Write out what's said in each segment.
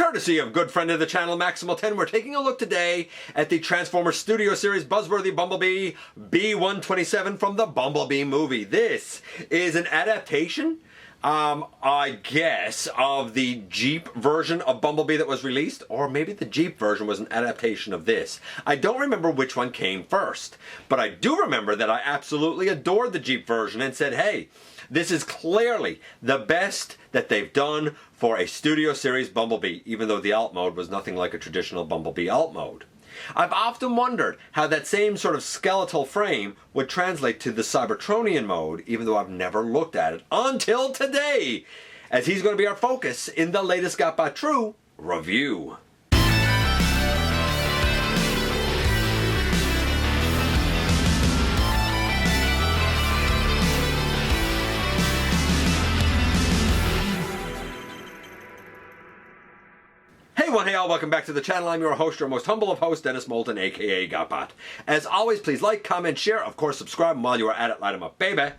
Courtesy of good friend of the channel, Maximal 10, we're taking a look today at the Transformers Studio Series Buzzworthy Bumblebee B-127 from the Bumblebee movie. This is an adaptation, I guess, of the Jeep version of Bumblebee that was released, or maybe the Jeep version was an adaptation of this. I don't remember which one came first, but I do remember that I absolutely adored the Jeep version and said, hey, this is clearly the best that they've done for a Studio Series Bumblebee, even though the alt mode was nothing like a traditional Bumblebee alt mode. I've often wondered how that same sort of skeletal frame would translate to the cybertronian mode, even though I've never looked at it until today, as he's going to be our focus in the latest GotBot True review. Hey all, welcome back to the channel. I'm your host, your most humble of hosts, Dennis Moulton, aka GotBot. As always, please like, comment, share, of course subscribe, and while you are at it, light 'em up, baby.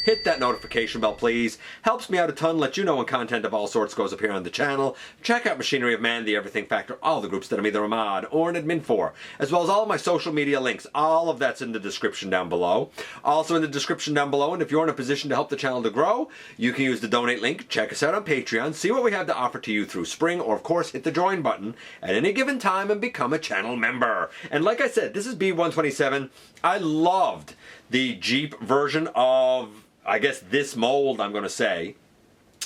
Hit that notification bell, please. Helps me out a ton, let you know when content of all sorts goes up here on the channel. Check out Machinery of Man, The Everything Factor, all the groups that I'm either a mod or an admin for, as well as all of my social media links. All of that's in the description down below. Also in the description down below, and if you're in a position to help the channel to grow, you can use the donate link. Check us out on Patreon, see what we have to offer to you through Spring, or of course hit the join button at any given time and become a channel member. And like I said, this is B-127. I loved the Jeep version of, I guess, this mold, I'm going to say.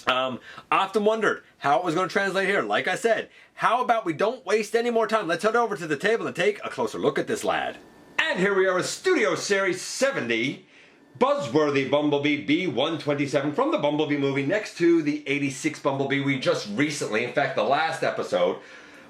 I often wondered how it was going to translate here. Like I said, how about we don't waste any more time? Let's head over to the table and take a closer look at this lad. And here we are with Studio Series 70, Buzzworthy Bumblebee B-127 from the Bumblebee movie, next to the 86 Bumblebee we just recently, in fact, the last episode,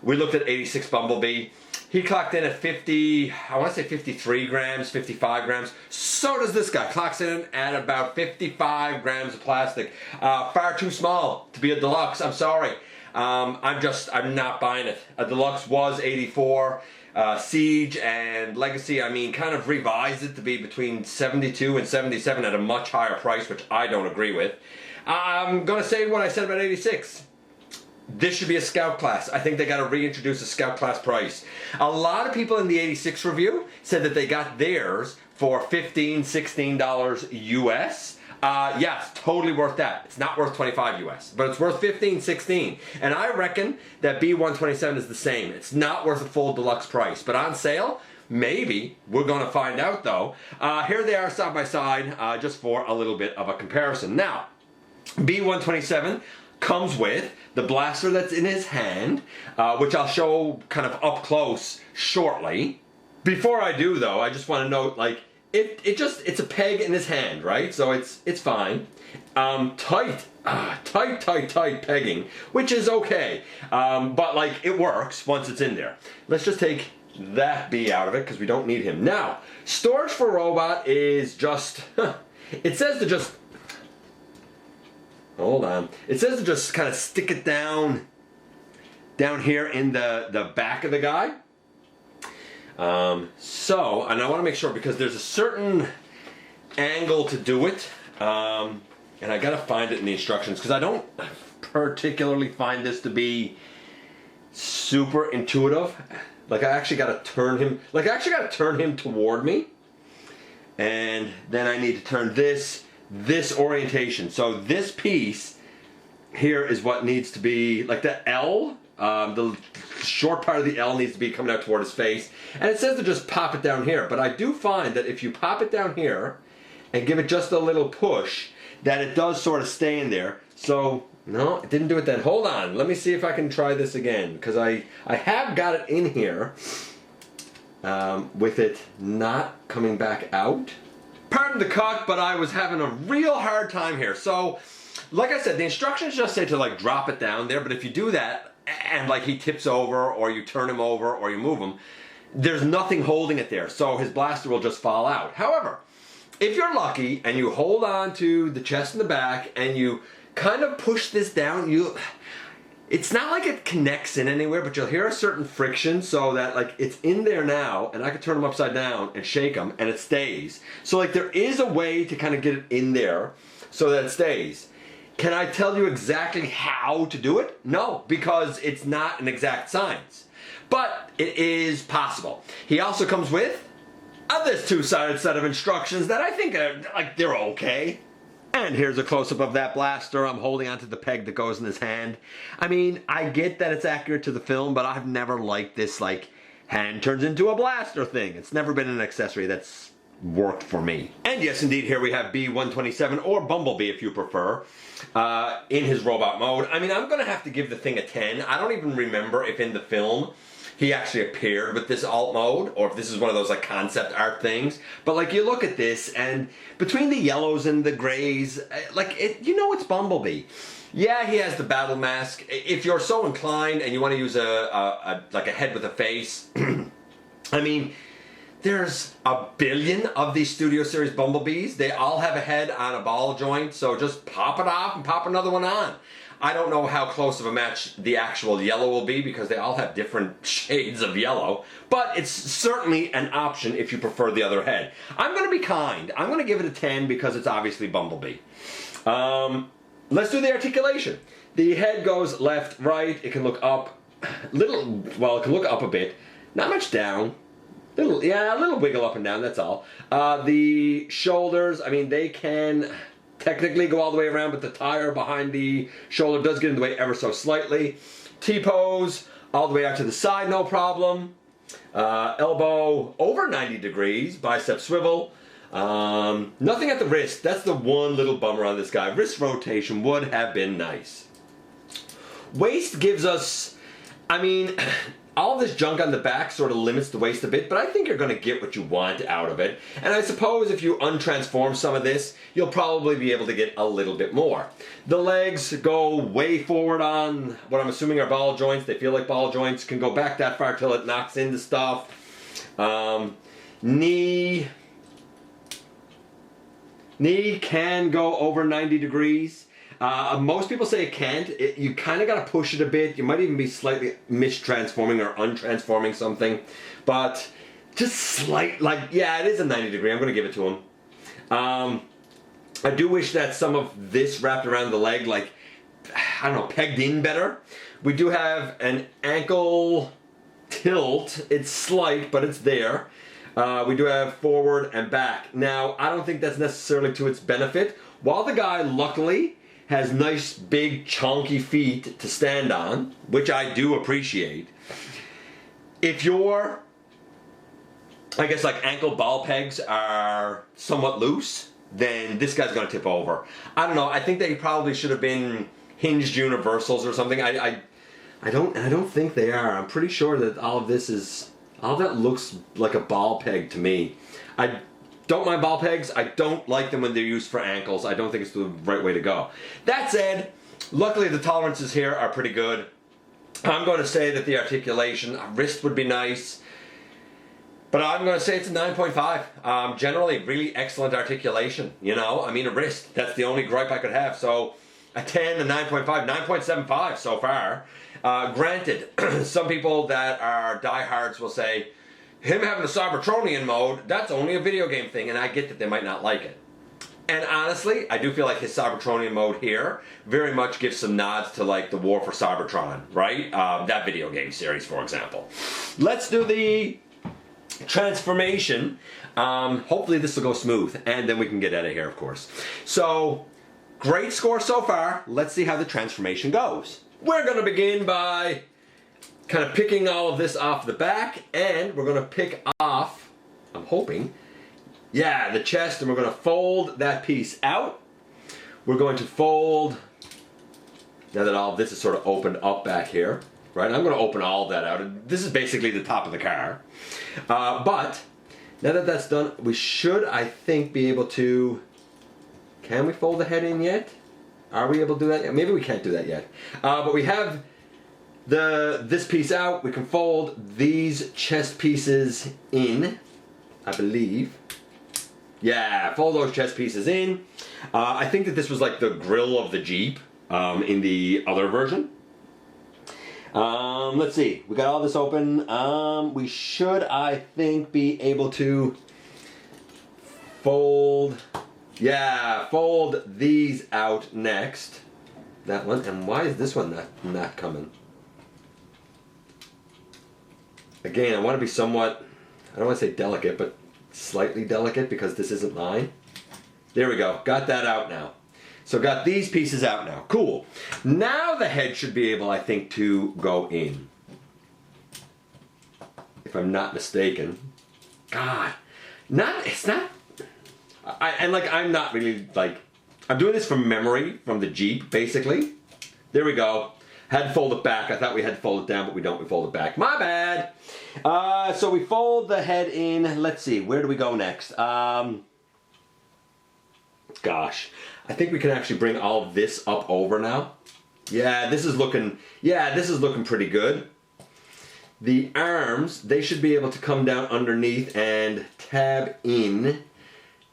we looked at 86 Bumblebee. He clocked in at 50, I want to say 53 grams, 55 grams. So does this guy. Clocks in at about 55 grams of plastic. Far too small to be a deluxe, I'm sorry. I'm not buying it. A deluxe was 84. Siege and Legacy, I mean, kind of revised it to be between 72 and 77 at a much higher price, which I don't agree with. I'm going to say what I said about 86. This should be a Scout class. I think they got to reintroduce a Scout class price. A lot of people in the 86 review said that they got theirs for $15, $16 US. Yes, totally worth that. It's not worth 25 US, but it's worth 15, 16. And I reckon that B-127 is the same. It's not worth a full deluxe price, but on sale, maybe. We're going to find out though. Here they are side by side, just for a little bit of a comparison. Now, B-127 comes with the blaster that's in his hand, which I'll show kind of up close shortly. Before I do though, I just want to note, like, it's a peg in his hand, right? So it's fine. Tight pegging, which is okay. But like, it works once it's in there. Let's just take that B out of it because we don't need him. Now, storage for robot is just, it says to just, hold on. It says to just kind of stick it down here in the back of the guy. And I want to make sure because there's a certain angle to do it. And I got to find it in the instructions because I don't particularly find this to be super intuitive. Like I actually got to turn him, toward me. And then I need to turn this orientation. So this piece here is what needs to be, like the L, the short part of the L needs to be coming out toward his face. And it says to just pop it down here. But I do find that if you pop it down here and give it just a little push, that it does sort of stay in there. So, no, it didn't do it then. Hold on, let me see if I can try this again. Because I have got it in here with it not coming back out. Pardon the cock, but I was having a real hard time here. So, like I said, the instructions just say to like drop it down there, but if you do that, and like he tips over, or you turn him over, or you move him, there's nothing holding it there, so his blaster will just fall out. However, if you're lucky, and you hold on to the chest and the back, and you kind of push this down, it's not like it connects in anywhere, but you'll hear a certain friction so that like it's in there now, and I can turn them upside down and shake them and it stays. So like there is a way to kind of get it in there so that it stays. Can I tell you exactly how to do it? No, because it's not an exact science. But it is possible. He also comes with this two-sided set of instructions that I think are, like, they're okay. And here's a close-up of that blaster. I'm holding onto the peg that goes in his hand. I mean, I get that it's accurate to the film, but I've never liked this, like, hand turns into a blaster thing. It's never been an accessory that's worked for me. And yes, indeed, here we have B-127, or Bumblebee if you prefer, in his robot mode. I mean, I'm going to have to give the thing a 10. I don't even remember if in the film he actually appeared with this alt mode, or if this is one of those like concept art things. But like, you look at this, and between the yellows and the grays, like, you know it's Bumblebee. Yeah, he has the battle mask. If you're so inclined and you want to use like a head with a face, I mean, there's a billion of these Studio Series Bumblebees. They all have a head on a ball joint, so just pop it off and pop another one on. I don't know how close of a match the actual yellow will be because they all have different shades of yellow, but it's certainly an option if you prefer the other head. I'm going to be kind. I'm going to give it a 10 because it's obviously Bumblebee. Let's do the articulation. The head goes left, right. It can look up it can look up a bit. Not much down. A little wiggle up and down, that's all. The shoulders, I mean, they can technically go all the way around, but the tire behind the shoulder does get in the way ever so slightly. T-pose, all the way out to the side, no problem. Elbow over 90 degrees, bicep swivel. Nothing at the wrist. That's the one little bummer on this guy. Wrist rotation would have been nice. Waist gives us, I mean, all this junk on the back sort of limits the waist a bit, but I think you're going to get what you want out of it. And I suppose if you untransform some of this, you'll probably be able to get a little bit more. The legs go way forward on what I'm assuming are ball joints. They feel like ball joints. Can go back that far till it knocks into stuff. Knee can go over 90 degrees. Most people say it can't. You kind of got to push it a bit. You might even be slightly mistransforming or untransforming something. But just slight, like, yeah, it is a 90 degree. I'm going to give it to him. I do wish that some of this wrapped around the leg, like, I don't know, pegged in better. We do have an ankle tilt. It's slight, but it's there. We do have forward and back. Now, I don't think that's necessarily to its benefit. While the guy, luckily, has nice, big, chunky feet to stand on, which I do appreciate. If your, I guess, like, ankle ball pegs are somewhat loose, then this guy's going to tip over. I don't know. I think they probably should have been hinged universals or something. I don't think they are. I'm pretty sure that all of this is, all that looks like a ball peg to me. I don't mind ball pegs. I don't like them when they're used for ankles. I don't think it's the right way to go. That said, luckily the tolerances here are pretty good. I'm going to say that the articulation, a wrist would be nice, but I'm going to say it's a 9.5. Generally, really excellent articulation. You know, I mean, a wrist, that's the only gripe I could have. So a 10, a 9.5, 9.75 so far. Granted, some people that are diehards will say, him having a cybertronian mode, that's only a video game thing, and I get that they might not like it. And honestly, I do feel like his cybertronian mode here very much gives some nods to, like, the War for Cybertron, right? That video game series, for example. Let's do the transformation. Hopefully this will go smooth, and then we can get out of here, of course. So, great score so far. Let's see how the transformation goes. We're going to begin by kind of picking all of this off the back, and we're going to pick off, I'm hoping, yeah, the chest, and we're going to fold that piece out. We're going to fold, now that all of this is sort of opened up back here, right? I'm going to open all of that out. This is basically the top of the car. But now that that's done, we should, I think, be able to, can we fold the head in yet? Are we able to do that yet? Maybe we can't do that yet. But we have this piece out. We can fold these chest pieces in, I believe. Yeah, fold those chest pieces in. I think that this was like the grill of the Jeep in the other version. Let's see. We got all this open. We should, I think, be able to fold... Yeah, fold these out next. that one. And why is this one not coming? Again, I want to be somewhat, I don't want to say delicate, but slightly delicate because this isn't mine. There we go. Got that out now. So got these pieces out now. Cool. Now the head should be able, I think, to go in. If I'm not mistaken. God. It's not. I'm not really, like, I'm doing this from memory, from the Jeep, basically. There we go. Had to fold it back. I thought we had to fold it down, but we don't. We fold it back. My bad. So we fold the head in. Let's see. Where do we go next? Gosh. I think we can actually bring all of this up over now. Yeah, this is looking pretty good. The arms, they should be able to come down underneath and tab in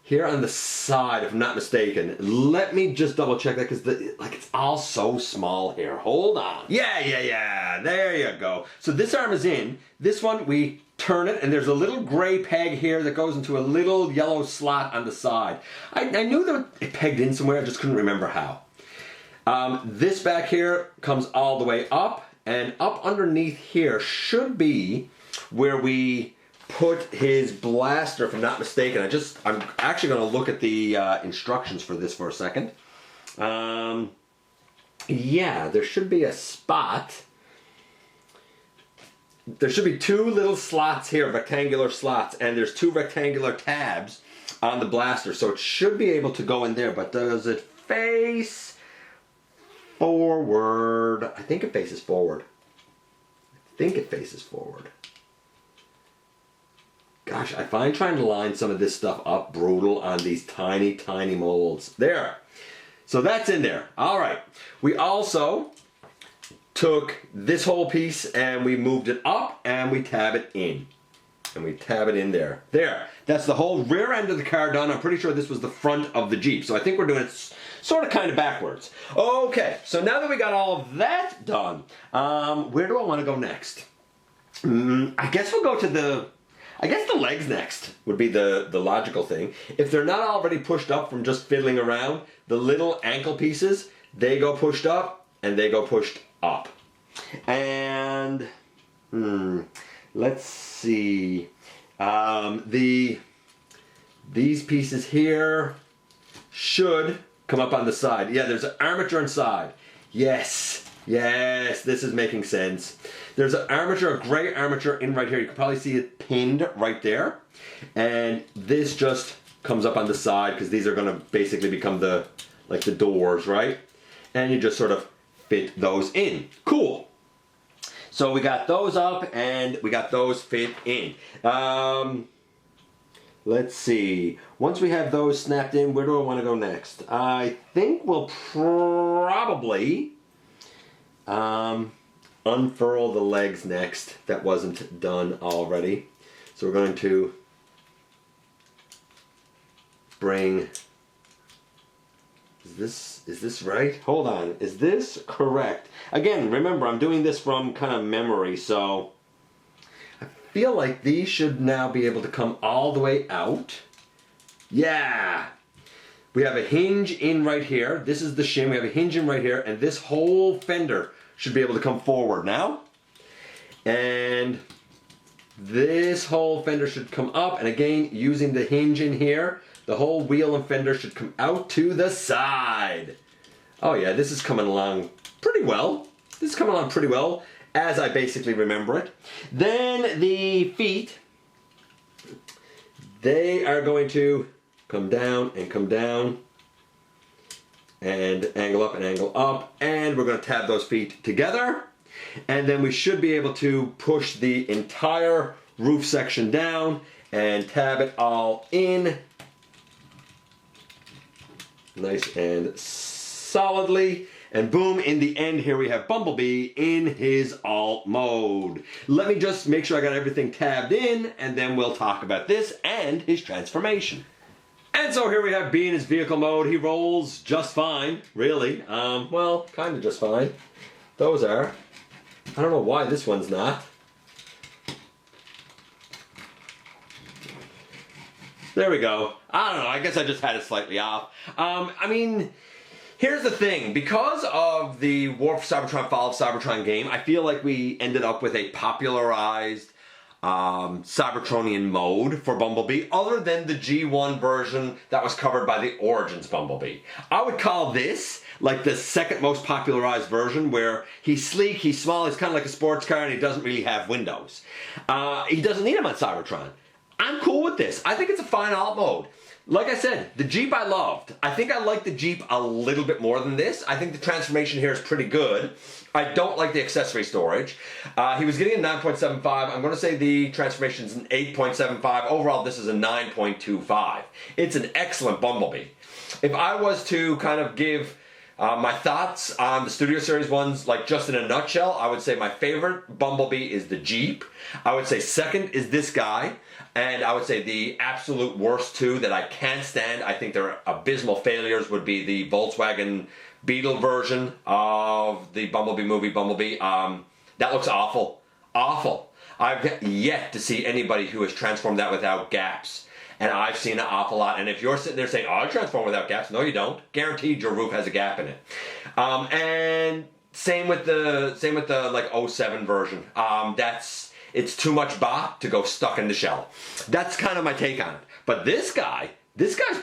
here on the side, if I'm not mistaken. Let me just double check that because it's all so small here. Hold on. Yeah. There you go. So this arm is in. This one, we turn it, and there's a little gray peg here that goes into a little yellow slot on the side. I knew that it pegged in somewhere, I just couldn't remember how. This back here comes all the way up, and up underneath here should be where we put his blaster, if I'm not mistaken. I'm actually going to look at the instructions for this for a second. Yeah, there should be a spot. There should be two little slots here, rectangular slots, and there's two rectangular tabs on the blaster, so it should be able to go in there, but does it face forward? I think it faces forward. Gosh, I find trying to line some of this stuff up brutal on these tiny, tiny molds. There. So that's in there. All right. We also took this whole piece and we moved it up and we tab it in. And we tab it in there. There. That's the whole rear end of the car done. I'm pretty sure this was the front of the Jeep. So I think we're doing it sort of kind of backwards. Okay, so now that we got all of that done, where do I want to go next? I guess we'll go to the legs next would be the logical thing. If they're not already pushed up from just fiddling around, the little ankle pieces, they go pushed up and they go pushed up. And let's see. These pieces here should come up on the side. Yeah, there's an armature inside. Yes, this is making sense. There's an armature, a gray armature in right here. You can probably see it pinned right there. And this just comes up on the side because these are going to basically become the doors, right? And you just sort of fit those in. Cool. So we got those up and we got those fit in. Let's see. Once we have those snapped in, where do I want to go next? I think we'll probably unfurl the legs next. That wasn't done already. So we're going to bring... Is this right? Hold on. Is this correct? Again, remember, I'm doing this from kind of memory, so I feel like these should now be able to come all the way out. Yeah! We have a hinge in right here. This is the shim. We have a hinge in right here, and this whole fender should be able to come forward now. And this whole fender should come up, and again, using the hinge in here, the whole wheel and fender should come out to the side. Oh yeah, this is coming along pretty well. This is coming along pretty well, as I basically remember it. Then the feet, they are going to come down and angle up and angle up, and we're going to tab those feet together, and then we should be able to push the entire roof section down and tab it all in nice and solidly, and boom, in the end here we have Bumblebee in his alt mode. Let me just make sure I got everything tabbed in, and then we'll talk about this and his transformation. And so here we have B in his vehicle mode. He rolls just fine, really. Well, kind of just fine. Those are. I don't know why this one's not. There we go. I don't know, I guess I just had it slightly off. I mean, Here's the thing, because of the War for Cybertron, Fall of Cybertron game, I feel like we ended up with a popularized cybertronian mode for Bumblebee, other than the G1 version that was covered by the Origins Bumblebee. I would call this like the second most popularized version, where he's sleek, he's small, he's kind of like a sports car, and he doesn't really have windows. He doesn't need them on Cybertron. I'm cool with this. I think it's a fine alt mode. Like I said, the Jeep I loved. I think I like the Jeep a little bit more than this. I think the transformation here is pretty good. I don't like the accessory storage. He was getting a 9.75. I'm going to say the transformation is an 8.75. Overall, this is a 9.25. It's an excellent Bumblebee. If I was to kind of give my thoughts on the Studio Series ones, like just in a nutshell, I would say my favorite Bumblebee is the Jeep. I would say second is this guy. And I would say the absolute worst two that I can't stand, I think they're abysmal failures, would be the Volkswagen Beetle version of the Bumblebee movie, Bumblebee. That looks awful. Awful. I've yet to see anybody who has transformed that without gaps. And I've seen an awful lot. And if you're sitting there saying, oh, I transform without gaps, no you don't. Guaranteed your roof has a gap in it. And same with the like 07 version. It's too much bot to go stuck in the shell. That's kind of my take on it. But this guy's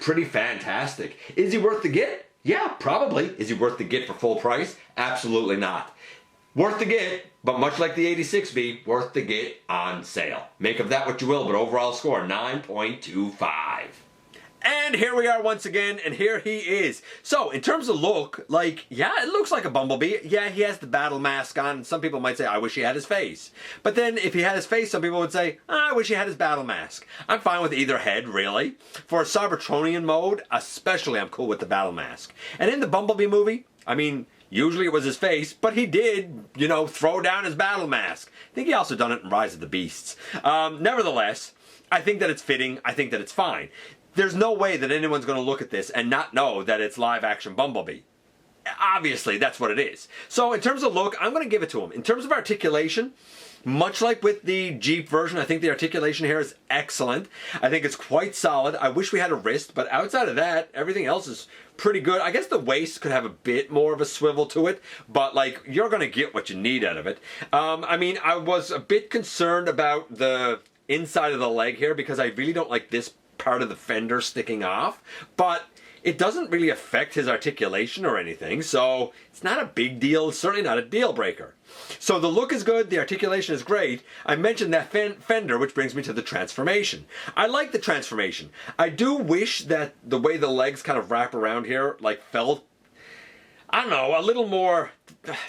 pretty fantastic. Is he worth the get? Yeah, probably. Is he worth the get for full price? Absolutely not. Worth the get, but much like the 86B, worth the get on sale. Make of that what you will, but overall score, 9.25. And here we are once again, and here he is. So, in terms of look, like, yeah, it looks like a Bumblebee. Yeah, he has the battle mask on, and some people might say, I wish he had his face. But then, if he had his face, some people would say, I wish he had his battle mask. I'm fine with either head, really. For a Cybertronian mode, especially, I'm cool with the battle mask. And in the Bumblebee movie, I mean, usually it was his face, but he did, you know, throw down his battle mask. I think he also done it in Rise of the Beasts. Nevertheless, I think that it's fitting. I think that it's fine. There's no way that anyone's going to look at this and not know that it's live-action Bumblebee. Obviously, that's what it is. So in terms of look, I'm going to give it to him. In terms of articulation, much like with the Jeep version, I think the articulation here is excellent. I think it's quite solid. I wish we had a wrist, but outside of that, everything else is pretty good. I guess the waist could have a bit more of a swivel to it, but like, you're going to get what you need out of it. I mean, I was a bit concerned about the inside of the leg here because I really don't like this part of the fender sticking off, but it doesn't really affect his articulation or anything, so it's not a big deal. It's certainly not a deal breaker. So the look is good, the articulation is great. I mentioned that fender, which brings me to the transformation. I like the transformation. I do wish that the way the legs kind of wrap around here like felt, I don't know, a little more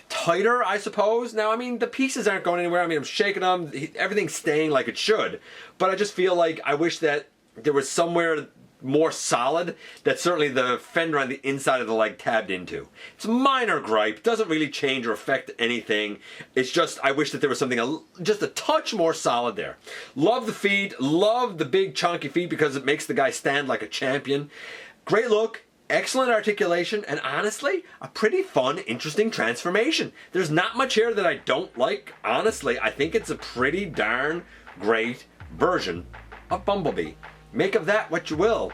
tighter, I suppose. Now, I mean, the pieces aren't going anywhere. I mean, I'm shaking them, everything's staying like it should, but I just feel like I wish that there was somewhere more solid that certainly the fender on the inside of the leg tabbed into. It's a minor gripe, doesn't really change or affect anything. It's just, I wish that there was something just a touch more solid there. Love the feet, love the big chunky feet because it makes the guy stand like a champion. Great look, excellent articulation, and honestly, a pretty fun, interesting transformation. There's not much here that I don't like. Honestly, I think it's a pretty darn great version of Bumblebee. Make of that what you will.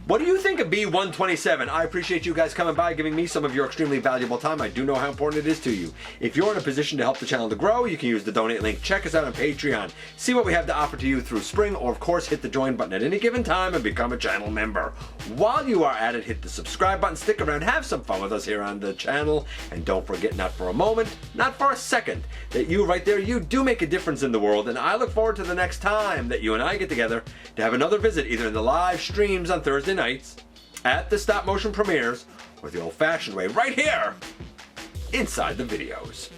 What do you think of B-127? I appreciate you guys coming by, giving me some of your extremely valuable time. I do know how important it is to you. If you're in a position to help the channel to grow, you can use the donate link. Check us out on Patreon. See what we have to offer to you through Spring, or of course hit the join button at any given time and become a channel member. While you are at it, hit the subscribe button, stick around, have some fun with us here on the channel, and don't forget, not for a moment, not for a second, that you right there, you do make a difference in the world, and I look forward to the next time that you and I get together to have another visit, either in the live streams on Thursday nights, at the stop motion premieres, or the old-fashioned way right here inside the videos.